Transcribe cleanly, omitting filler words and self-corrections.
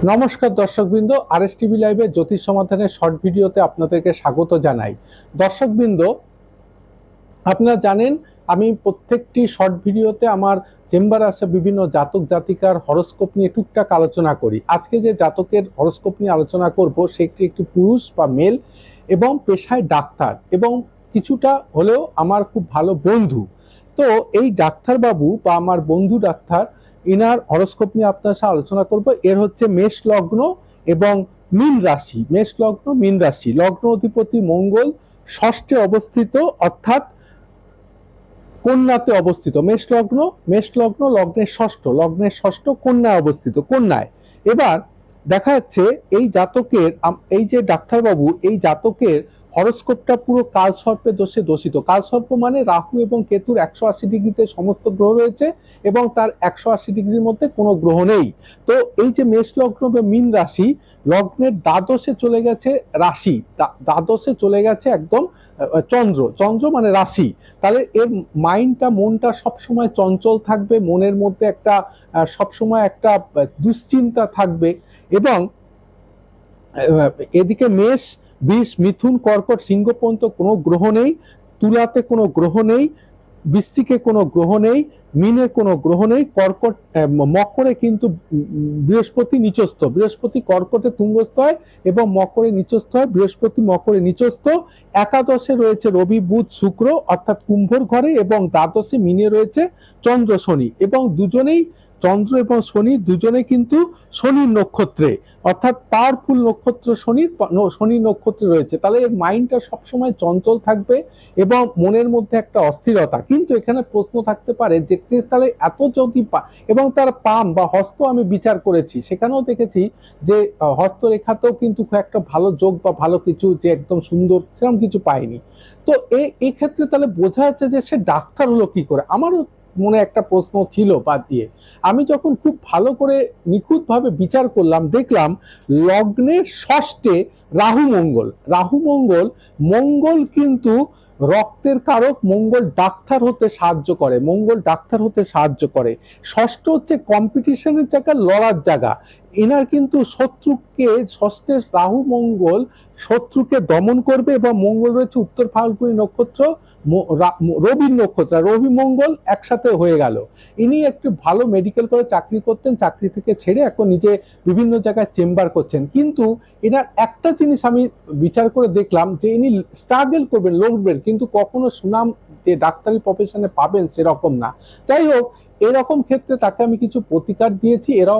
নমস্কার দর্শকবৃন্দ, RS TV লাইভে জ্যোতিষ সমাধানের শর্ট ভিডিওতে আপনাদেরকে স্বাগত জানাই। দর্শকবৃন্দ, আপনারা জানেন আমি প্রত্যেকটি শর্ট ভিডিওতে আমার চেম্বারে আসা বিভিন্ন জাতক জাতিকার হরোস্কোপ নিয়ে টুকটাক আলোচনা করি। আজকে যে জাতকের হরোস্কোপ নিয়ে আলোচনা করব সে একটি পুরুষ বা মেল এবং পেশায় ডাক্তার এবং কিছুটা হলেও আমার খুব ভালো বন্ধু। তো এই ডাক্তারবাবু বা আমার বন্ধু ডাক্তার, ইনার হরোস্কোপ নিয়ে আপনার সাথে আলোচনা করব। এর হচ্ছে মেষ লগ্ন এবং মীন রাশি। মেষ লগ্ন, মীন রাশি। লগ্ন অধিপতি মঙ্গল ষষ্ঠে অবস্থিত, অর্থাৎ কন্যাতে অবস্থিত। মেষ লগ্ন লগ্নের ষষ্ঠ কন্যায় অবস্থিত, কন্যায়। এবার দেখা যাচ্ছে এই জাতকের এই যে ডাক্তারবাবু, এই জাতকের হরোস্কোপটা পুরো কালসর্পের দোষে দূষিত। কালসর্প মানে রাহু এবং কেতুর 180 ডিগ্রিতে সমস্ত গ্রহ রয়েছে এবং তার 180 ডিগ্রির মধ্যে কোনো গ্রহ নেই। তো এই যে মেষ লগ্ন বা মীন রাশি, লগ্নের দ্বাদশে চলে গেছে রাশি, দ্বাদশে চলে গেছে একদম চন্দ্র মানে রাশি। তাহলে এর মনটা সবসময় চঞ্চল থাকবে, মনের মধ্যে একটা সবসময় একটা দুশ্চিন্তা থাকবে। এবং এদিকে মেষ, বৃষ, মিথুন, কর্কট, সিংহ পর্যন্ত কোনো গ্রহ নেই, তুলাতে কোনো গ্রহ নেই, বৃশ্চিকে কোনো গ্রহ নেই, মিনে কোনো গ্রহ নেই, মকরে কিন্তু বৃহস্পতি নিচস্থ, বৃহস্পতি কর্কটে তুঙ্গস্থ হয় এবং মকরে নিচস্থ হয়, বৃহস্পতি মকরে নিচস্থ। একাদশে রয়েছে রবি, বুধ, শুক্র অর্থাৎ কুম্ভর ঘরে এবং দ্বাদশে মিনে রয়েছে চন্দ্র, শনি এবং দুজনেই চন্দ্র এবং শনি দুজনে কিন্তু শনির নক্ষত্রে, অর্থাৎ পাওয়ারফুল নক্ষত্র শনির নক্ষত্রে রয়েছে। তাহলে এর মাইন্ডটা সবসময় চঞ্চল থাকবে এবং মনের মধ্যে একটা অস্থিরতা। কিন্তু এখানে প্রশ্ন থাকতে পারে যে তাহলে এত যদি এবং তার পাম বা হস্ত আমি বিচার করেছি, সেখানেও দেখেছি যে হস্তরেখাতেও কিন্তু খুব একটা ভালো যোগ বা ভালো কিছু যে একদম সুন্দর সেরকম কিছু পাইনি। তো এই ক্ষেত্রে তাহলে বোঝা যাচ্ছে যে সে ডাক্তার হলো কি করে। আমারও মনে একটা প্রশ্ন ছিল বাদ দিয়ে। আমি যখন খুব ভালো করে নিখুঁতভাবে বিচার করলাম, দেখলাম লগ্নের ষষ্ঠে মঙ্গল কিন্তু রক্তের কারক, মঙ্গল ডাক্তার হতে সাহায্য করে। ষষ্ঠ হচ্ছে কম্পিটিশনের জায়গা, লড়ার জায়গা। এনার কিন্তু ষষ্ঠে রাহু মঙ্গল শত্রুকে দমন করবে এবং মঙ্গল রয়েছে উত্তর ফাল্গুনী নক্ষত্র, রবির নক্ষত্র, রবি মঙ্গল একসাথে হয়ে গেল। ইনি একটু ভালো মেডিকেল করে চাকরি করতেন, চাকরি থেকে ছেড়ে এখন নিজে বিভিন্ন জায়গায় চেম্বার করছেন। কিন্তু এনার একটা জিনিস আমি বিচার করে দেখলাম যে ইনি স্ট্রাগল করবেন, লড়বেন, কিন্তু কখনো সুনাম যে ডাক্তারি প্রফেশনে পাবেন সেরকম না। যাই হোক, এরকম ক্ষেত্রে তাকে আমি কিছু প্রতিকার দিয়েছি। এরাও